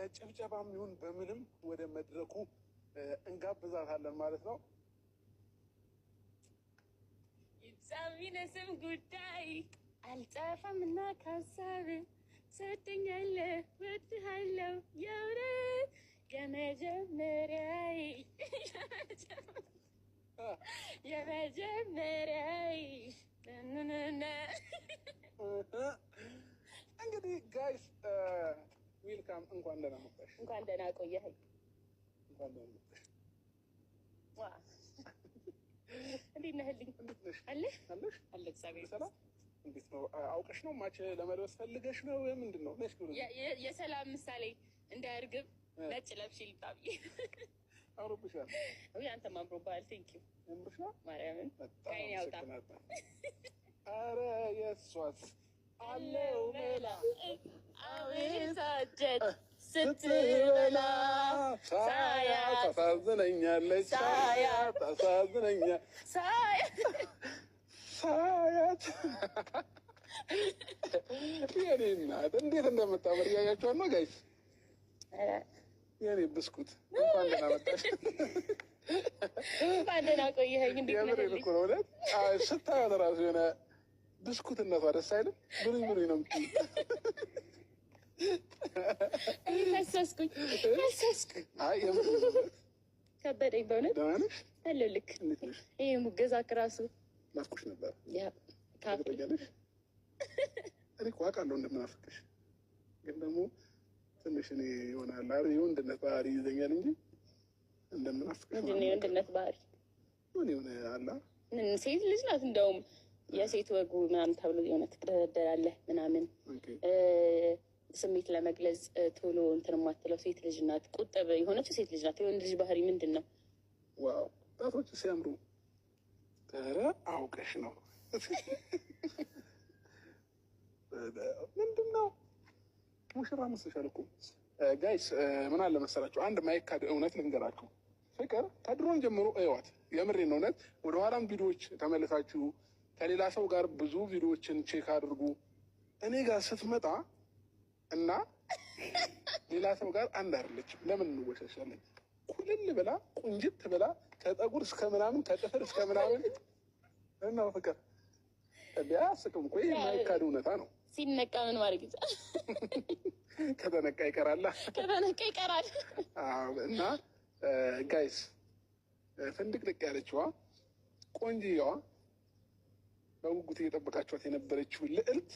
በጭብጨባም ይሁን በምንም ወደ መድረኩ እንጋብዛታለን ማለት ነው። ይብዛሚነስም ጉዳይ አልጠፋም እና ከሀሳብ ሰጥኛለህ ወድሃለሁ የእውነት የመጀመሪያዬ እንግዲህ ጋይስ ዌልካም፣ እንኳን ደህና መጣሽ። እንኳን ደህና ቆየኸኝ። እንኳን ደህና መጣሽ። እንዴት ነህልኝ? አለሽ አለ እግዚአብሔር ሰላም። እንዴት ነው? አውቀሽ ነው ማች ለመልበስ ፈልገሽ ነው ምንድን ነው? የሰላም ምሳሌ እንደ እርግብ ነጭ ለብሽ ልጣቢ አምሮብሻል። አንተም አምሮብሃል። ቴንኪው ያምርሻል። ማርያምን ከዓይኔ ያውጣ። ኧረ የእሷስ አለው መላ አቤታጀት ስትበላ ሳያት ታሳዝነኛለች፣ ሳያት ታሳዝነኛለች፣ ሳያት የኔ እናት እንዴት እንደምታምር እያያችኋት ነው ጋይስ። የኔ ብስኩት እንኳን ደህና መጣሽ። እንኳን ደህና ቆየኸኝ። እንዴት ነህ? የምሬን እኮ ነው እውነት። ስታያት እራሱ የሆነ ብስኩትነቷ ደስ አይልም? ብሉኝ ብሉኝ ነው የምትይው። ፈሰስኩኝ። አይ የምር ከበደኝ በእውነት። ደህና ነሽ? አለሁ ልክ። ይሄ ሙገዛ እራሱ ናፍቆሽ ነበር። ታውቂያለሽ? እኔ እኮ አውቃለሁ እንደምናፍቅሽ፣ ግን ደግሞ ትንሽ እኔ ይሆናል አይደል የወንድነት ባህሪ ይዘኛል እንጂ እንደምናፍቅሽ። ምንድን ነው የወንድነት ባህሪ? ምን የሆነ አላ ሴት ልጅ ናት እንደውም የሴት ወጉ ምናምን ተብሎ የሆነ ትደረደራለህ ምናምን ስሜት ለመግለጽ ቶሎ እንትን የማትለው ሴት ልጅ ናት። ቁጥብ የሆነች ሴት ልጅ ናት። የወንድ ልጅ ባህሪ ምንድን ነው? ዋው ጣቶች ሲያምሩ። ኧረ አውቀሽ ነው። ምንድን ነው ሙሽራ መስለሻል እኮ ጋይስ። ምን አለ መሰላችሁ አንድ ማይካድ እውነት ልንገራችሁ። ፍቅር ከድሮን ጀምሮ እዋት፣ የምሬን ነው እውነት። ወደኋላም ቪዲዮዎች ተመልሳችሁ ከሌላ ሰው ጋር ብዙ ቪዲዮዎችን ቼክ አድርጉ። እኔ ጋር ስትመጣ እና ሌላ ሰው ጋር አንድ አይደለችም። ለምን እንወሻሻለን? ኩልል ብላ ቁንጅት ብላ ከፀጉር እስከ ምናምን ከጥፍር እስከ ምናምን እና ፍቅር ቢያስቅም እኮ የማይካድ እውነታ ነው። ሲነቃ ምን ማድረግ ይቻላል? ከተነቃ ይቀራላ። ከተነቃ ይቀራል። እና ጋይስ ፍንድቅድቅ ያለችዋ ቆንጅየዋ በጉጉት እየጠበቃችኋት የነበረችው ልዕልት